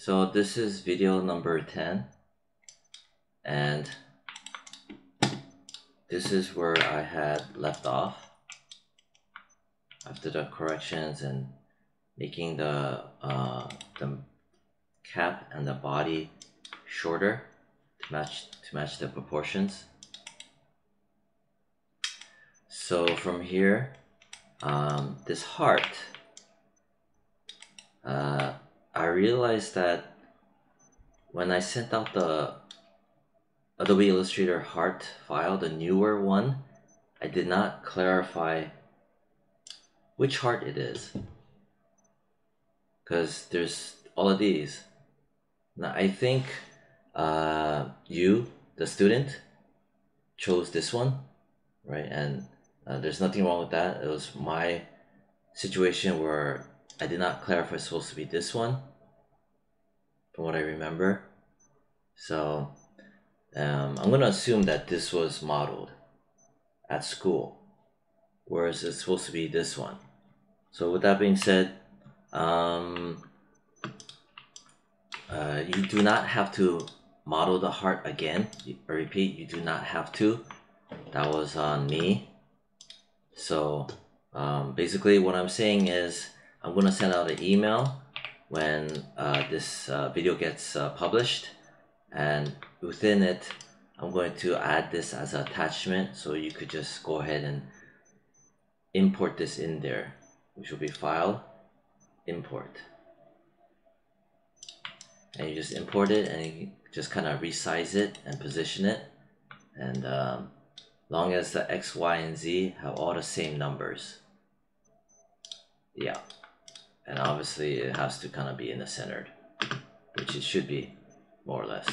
So this is video number 10, and this is where I had left off after the corrections and making the cap and the body shorter to match the proportions. So from here, this heart, I realized that when I sent out the Adobe Illustrator heart file, the newer one, I did not clarify which heart it is, because there's all of these. Now I think you, the student, chose this one, right? And there's nothing wrong with that. It was my situation where I did not clarify it's supposed to be this one, from what I remember. So I'm going to assume that this was modeled at school, whereas it's supposed to be this one. So with that being said, you do not have to model the heart again. I repeat, you do not have to. That was on me. So basically what I'm saying is I'm going to send out an email when this video gets published, and within it I'm going to add this as an attachment, so you could just go ahead and import this in there, which will be file, import, and you just import it and you just kind of resize it and position it, and long as the X, Y, and Z have all the same numbers. Yeah, and obviously it has to kind of be in the centered, which it should be, more or less.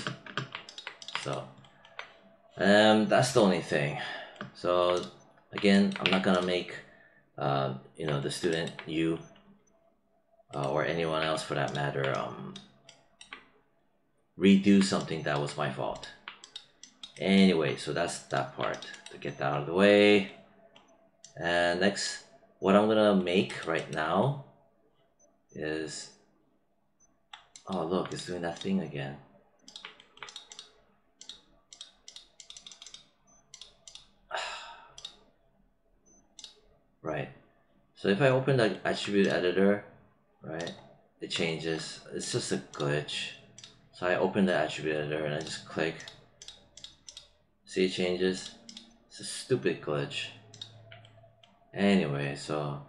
So that's the only thing. So again, I'm not gonna make the student, you, or anyone else for that matter, redo something that was my fault. Anyway, so that's that part, to get that out of the way. And next, what I'm gonna make right now is, oh look, it's doing that thing again. Right, so if I open the attribute editor, right, it changes. It's just a glitch. So I open the attribute editor and I just click, see, it changes. It's a stupid glitch. Anyway, so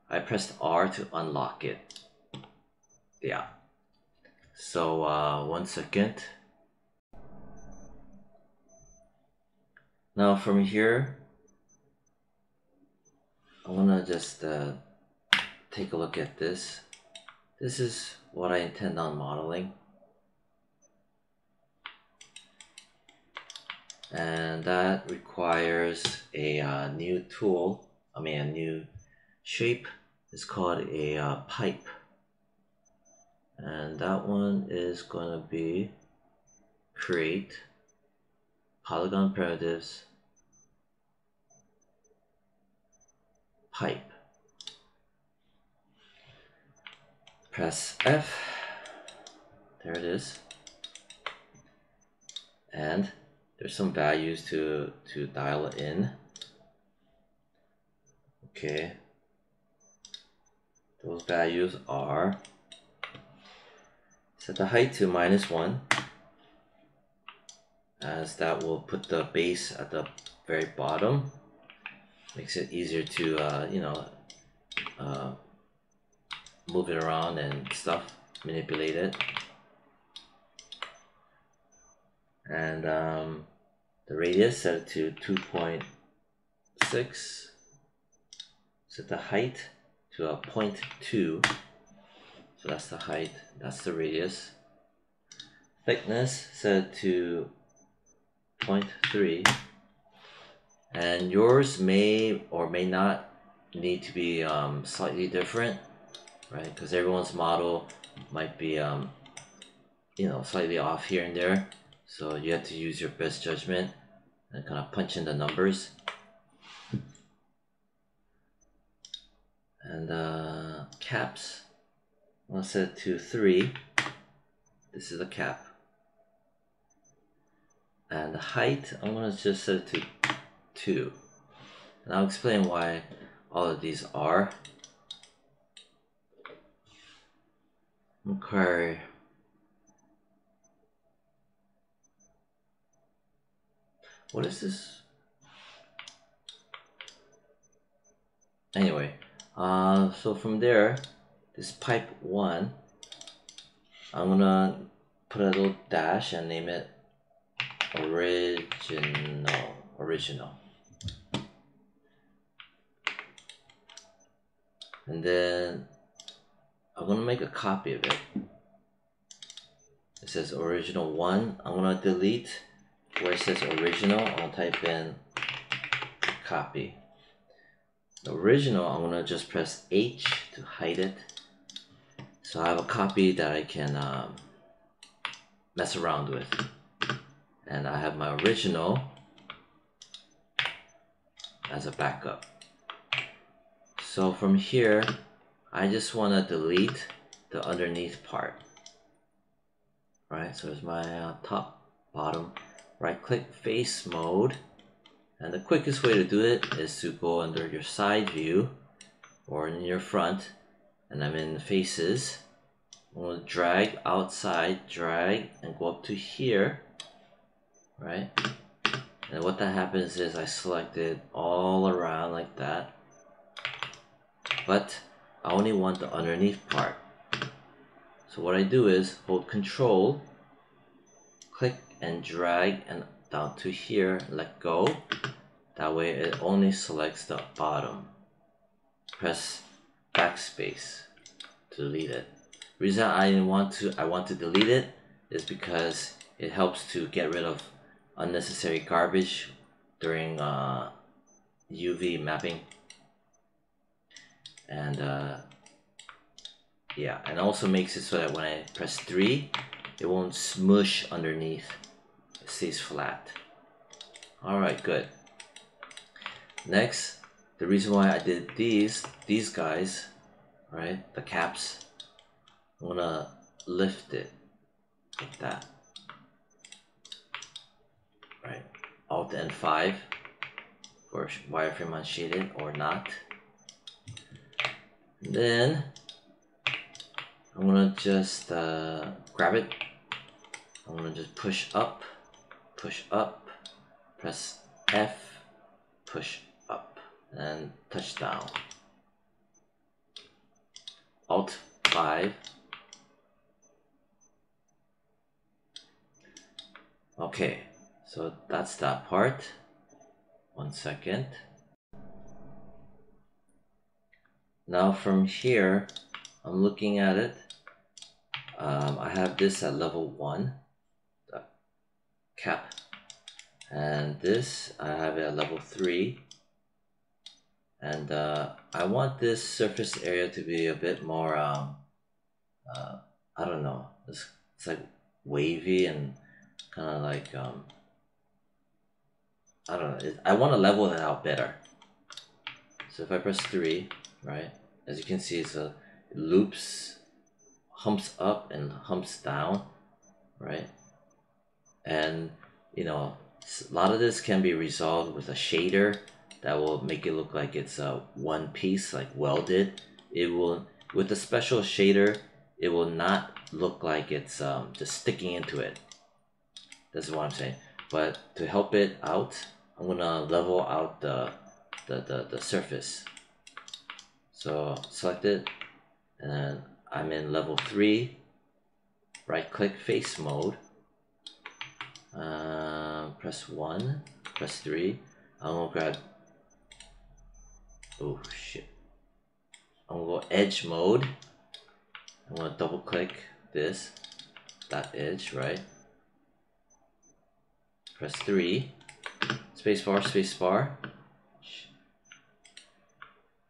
I pressed R to unlock it. Yeah, so 1 second. Now from here, I'm gonna just take a look at this. This is what I intend on modeling, and that requires a new tool, a new shape. It's called a pipe, and that one is gonna be create polygon primitives pipe. Press F, there it is, and there's some values to dial in. Okay, those values are, set the height to -1, as that will put the base at the very bottom, makes it easier to move it around and stuff, manipulate it. And the radius, set it to 2.6. Set the height to a 0.2. So that's the height, that's the radius. Thickness, set it to 0.3. And yours may or may not need to be slightly different, right? Because everyone's model might be slightly off here and there. So you have to use your best judgment and kind of punch in the numbers. And caps, I'll set it to 3. This is the cap. And the height, I'm gonna just set it to 2. And I'll explain why all of these are. Okay. What is this? Anyway, so from there, this pipe 1, I'm gonna put a little dash and name it original. And then I'm gonna make a copy of it. It says original 1. I'm gonna delete where it says original. I'll type in copy. The original, I'm gonna just press H to hide it. So I have a copy that I can mess around with. And I have my original as a backup. So from here, I just want to delete the underneath part. Right, so there's my top, bottom, right click face mode. And the quickest way to do it is to go under your side view or in your front, and I'm in faces. I'm going to drag outside, drag, and go up to here, right? And what that happens is I select it all around like that, but I only want the underneath part. So what I do is hold Control, click and drag and down to here, let go. That way it only selects the bottom. Press backspace to delete it. The reason I want to delete it is because it helps to get rid of unnecessary garbage during UV mapping. And yeah, and also makes it so that when I press 3, it won't smush underneath. It stays flat. Alright, good. Next, the reason why I did these guys, right, the caps, I'm gonna lift it like that, right, Alt and 5 for wireframe unshaded or not. And then I'm gonna just grab it. I'm gonna just push up, press F, push up, and touch down. Alt 5. Okay, so that's that part. 1 second. Now from here, I'm looking at it. I have this at level 1, the cap, and this I have it at level 3. And I want this surface area to be a bit more, I don't know, it's like wavy and kind of like, I don't know, I want to level it out better. So if I press 3, right, as you can see, it loops, humps up and humps down, right? And, you know, a lot of this can be resolved with a shader that will make it look like it's one piece, like welded. It will, with a special shader, it will not look like it's just sticking into it. That's what I'm saying. But to help it out, I'm gonna level out the surface. So select it, and then I'm in level 3. Right click face mode. Press 1, press 3. I'm gonna grab. Oh shit. I'm gonna go edge mode. I'm gonna double click this, that edge, right? Press 3. Spacebar, spacebar.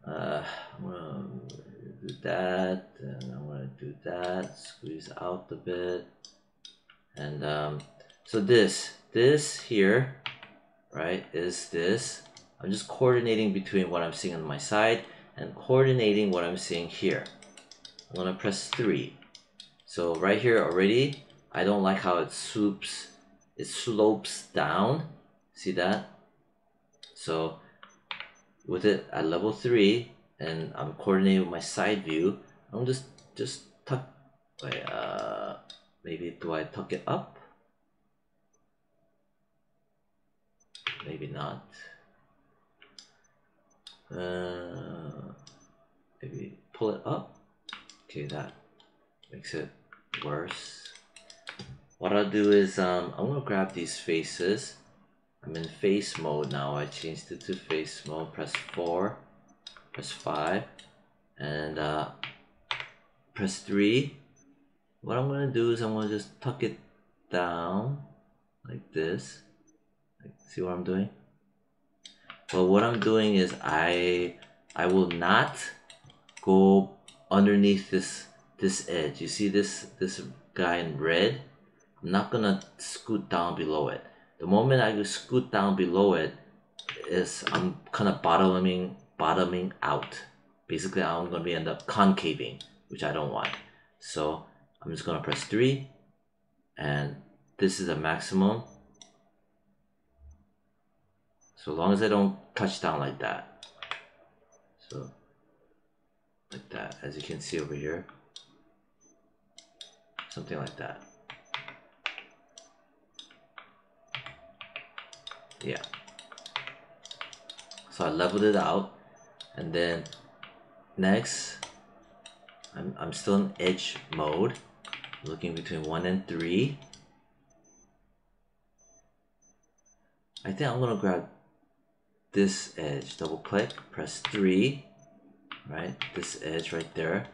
I'm gonna do that, and I'm gonna do that. Squeeze out a bit, and so this here, right, is this. I'm just coordinating between what I'm seeing on my side and coordinating what I'm seeing here. I'm gonna press 3. So right here already, I don't like how it slopes down. See that? So with it at level 3 and I'm coordinating with my side view, I'm just tuck, wait, maybe do I tuck it up? Maybe not. Maybe pull it up. Okay, that makes it worse. What I'll do is I'm gonna grab these faces. I'm in face mode now. I changed it to face mode. Press 4, press 5, and press 3. What I'm gonna do is I'm gonna just tuck it down like this. See what I'm doing? But what I'm doing is I will not go underneath this edge. You see this guy in red? I'm not gonna scoot down below it. The moment I scoot down below it, I'm kind of bottoming out. Basically, I'm gonna end up concaving, which I don't want. So I'm just gonna press 3, and this is a maximum. So long as I don't touch down like that. So like that, as you can see over here. Something like that. Yeah. So I leveled it out, and then next I'm still in edge mode, looking between 1 and 3. I think I'm gonna grab this edge, double click, press 3, right? This edge right there,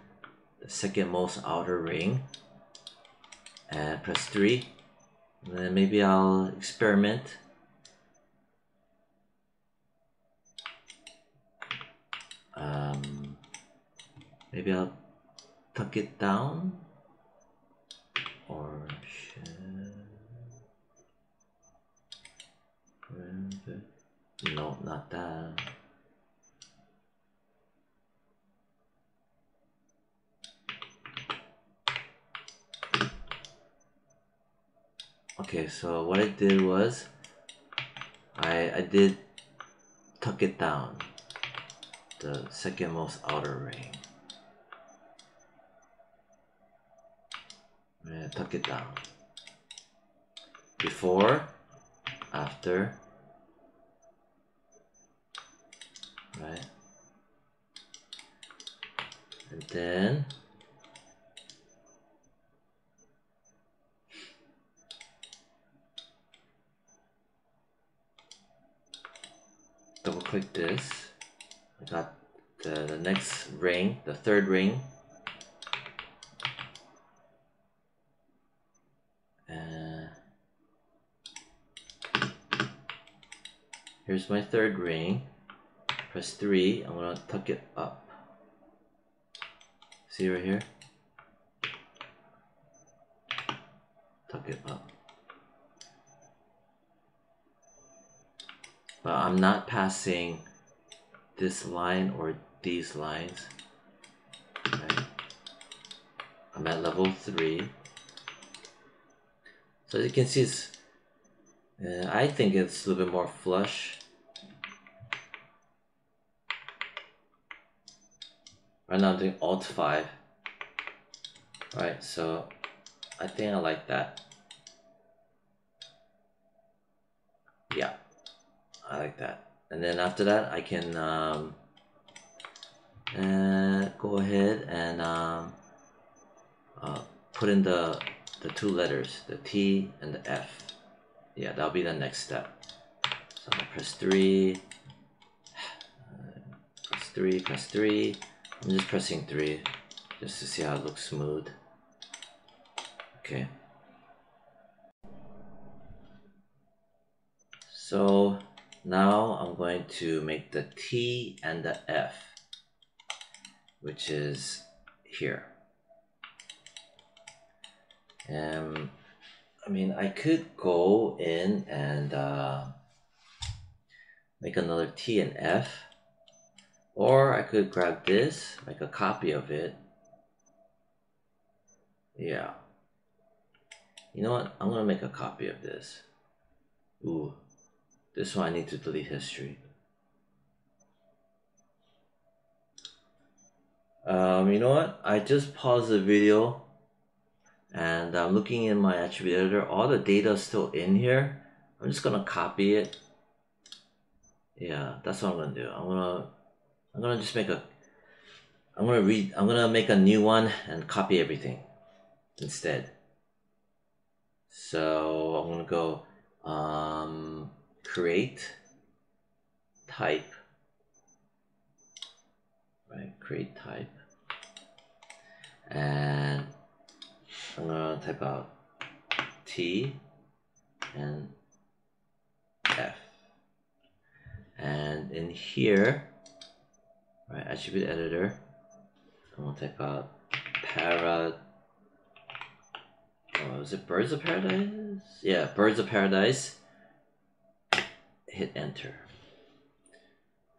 the second most outer ring, and press 3, and then maybe I'll experiment. Maybe I'll tuck it down, or no, not that. Okay, so what I did was I did tuck it down, the second most outer ring. Tuck it down. Before, after, right? And then double click this. I got the next ring, the third ring. Here's my third ring. Press 3. I'm gonna tuck it up. See right here? Tuck it up. But I'm not passing this line or these lines. Right? I'm at level 3. So as you can see, I think it's a little bit more flush. Right now I'm doing Alt 5. Right, so I think I like that. Yeah, I like that. And then after that, I can go ahead and put in the two letters, the T and the F. Yeah, that'll be the next step. So I'm gonna press 3, press 3, press 3. I'm just pressing 3 just to see how it looks smooth. Okay. So now I'm going to make the T and the F, which is here. I mean, I could go in and make another T and F, or I could grab this, make a copy of it. Yeah. You know what? I'm gonna make a copy of this. Ooh, this one I need to delete history. You know what? I just paused the video and I'm looking in my attribute editor. All the data is still in here. I'm just gonna copy it. Yeah, that's what I'm gonna do. I'm gonna just make a I'm gonna make a new one and copy everything instead. So I'm gonna go create type, right? Create type, and I'm gonna type out T and F, and in here, right, attribute editor, I'm gonna type out is it Birds of Paradise? Yeah, Birds of Paradise. Hit enter.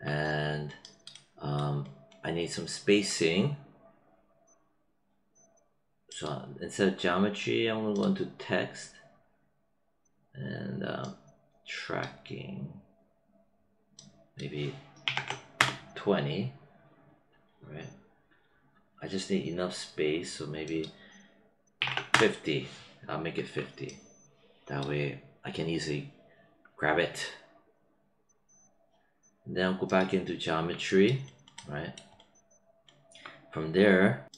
And I need some spacing. So instead of geometry, I'm gonna go into text and tracking. Maybe 20, right? I just need enough space, so maybe 50. I'll make it 50. That way I can easily grab it. And then I'll go back into geometry, right? From there,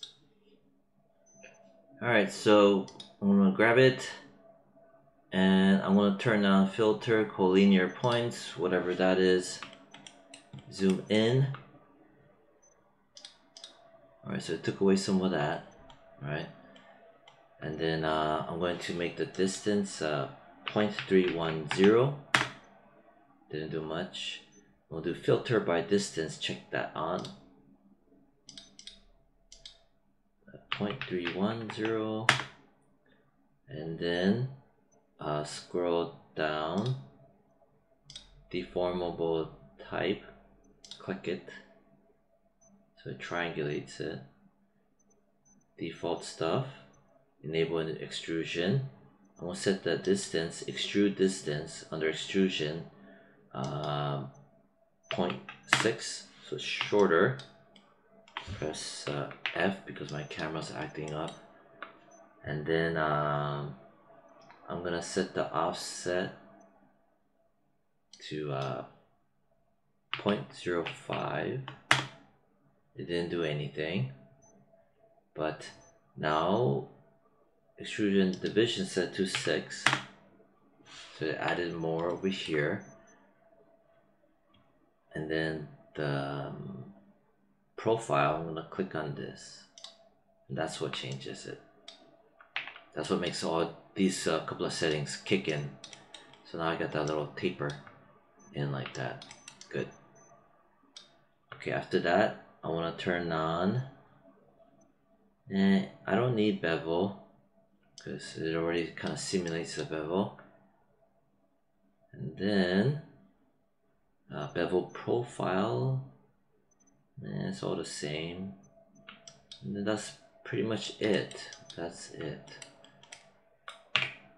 alright, so I'm gonna grab it and I'm gonna turn on filter, collinear points, whatever that is. Zoom in. Alright, so it took away some of that, right? And then I'm going to make the distance 0.310. Didn't do much. We'll do filter by distance, check that on. 0.310. And then scroll down. Deformable type. Click it. So it triangulates it. Default stuff. Enable an extrusion. I'm gonna set the distance, extrude distance under extrusion 0.6, so it's shorter. Press F because my camera's acting up, and then I'm gonna set the offset to 0.05. It didn't do anything, but now extrusion division set to 6, so it added more over here. And then the profile, I'm gonna click on this, and that's what changes it. That's what makes all these couple of settings kick in. So now I got that little taper in like that. Good. Okay, after that I want to turn on, I don't need bevel because it already kind of simulates the bevel. And then bevel profile, it's all the same. And then that's pretty much it. That's it.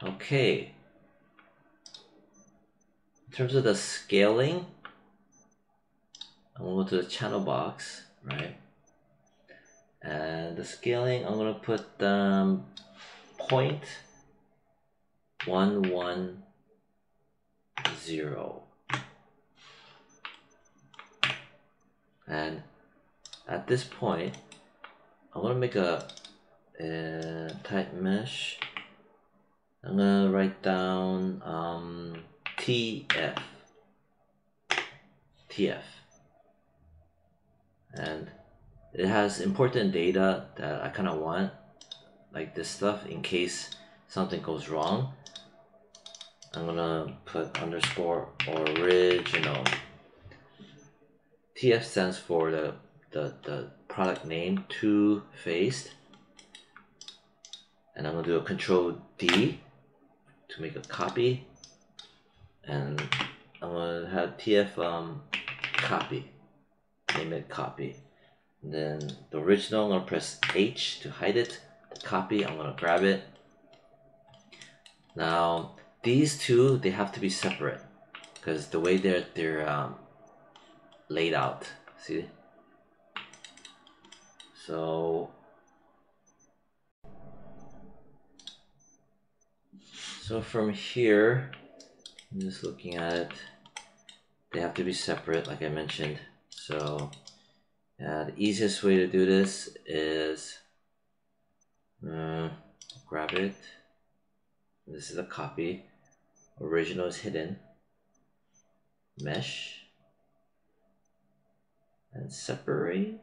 Okay. In terms of the scaling, I'm gonna go to the channel box, right? And the scaling, I'm gonna put 0.110. And at this point, I want to make a type mesh. I'm gonna write down TF, and it has important data that I kind of want, like this stuff, in case something goes wrong. I'm gonna put underscore original. TF stands for the product name, Too Faced. And I'm gonna do a Control D to make a copy. And I'm gonna have TF copy. Name it copy. And then the original, I'm gonna press H to hide it. The copy, I'm gonna grab it. Now these two, they have to be separate because the way they're laid out. See? So from here, I'm just looking at it. They have to be separate, like I mentioned. So the easiest way to do this is grab it. This is a copy. Original is hidden. Mesh and separate.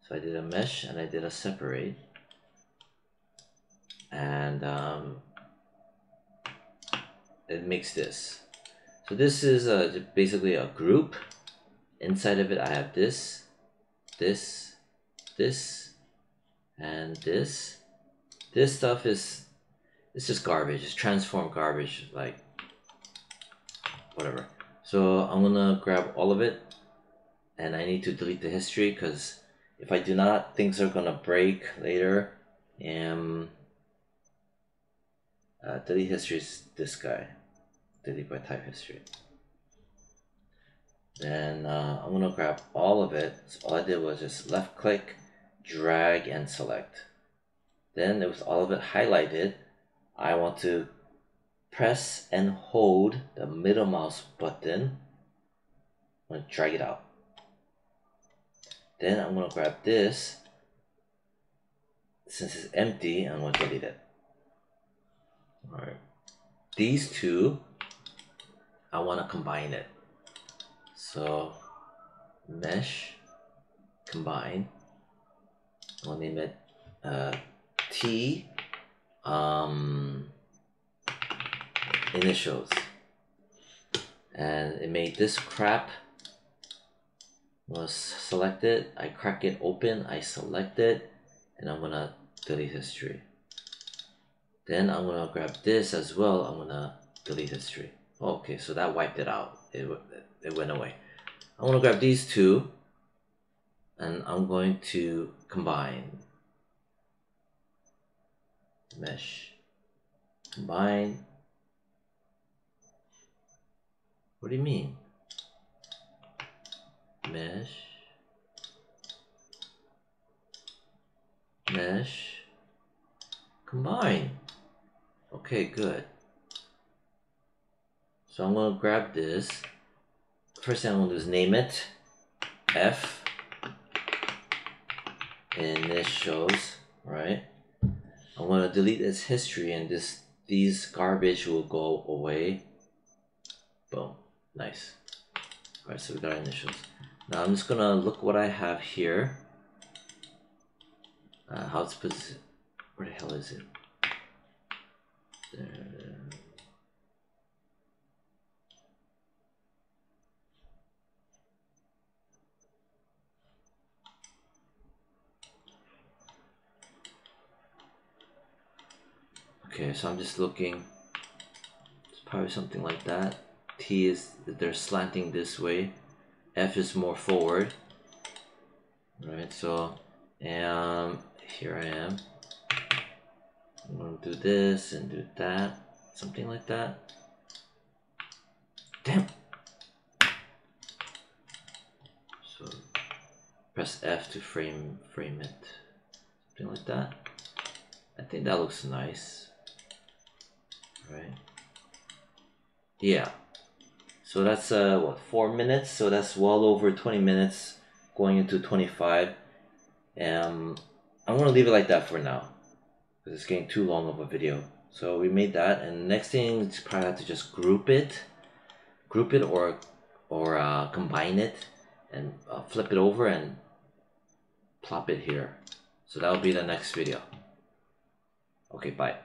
So I did a mesh and I did a separate, and it makes this. So this is basically a group. Inside of it I have this, this, this, and this. This stuff is, it's just garbage. It's transform garbage, like whatever. So I'm gonna grab all of it, and I need to delete the history because if I do not, things are gonna break later. Delete history is this guy. Delete by type history. Then I'm gonna grab all of it. So all I did was just left click, drag, and select. Then with all of it highlighted, I want to press and hold the middle mouse button. I'm gonna drag it out. Then I'm gonna grab this. Since it's empty, I'm gonna delete it. Alright. These two, I wanna combine it. So mesh, combine. I'll name it T initials. And it made this crap. Was selected, I crack it open, I select it, and I'm gonna delete history. Then I'm gonna grab this as well, I'm gonna delete history. Okay, so that wiped it out. It went away. I'm gonna grab these two, and I'm going to combine. Mesh, combine. What do you mean? Mesh, mesh, combine. Okay, good. So I'm gonna grab this. First thing I'm gonna do is name it F initials, right? I'm gonna delete its history, and these garbage will go away. Boom, nice. All right, so we got our initials. Now I'm just gonna look what I have here. How it's positioned. Where the hell is it? There. Okay, so I'm just looking. It's probably something like that. T is, they're slanting this way. F is more forward. Right, so here I am. I'm gonna do this and do that, something like that. Damn. So press F to frame it, something like that. I think that looks nice, right? Yeah. So that's what, 4 minutes? So that's well over 20 minutes, going into 25. I'm gonna leave it like that for now, because it's getting too long of a video. So we made that, and next thing is probably have to just group it or combine it, and flip it over and plop it here. So that'll be the next video. Okay, bye.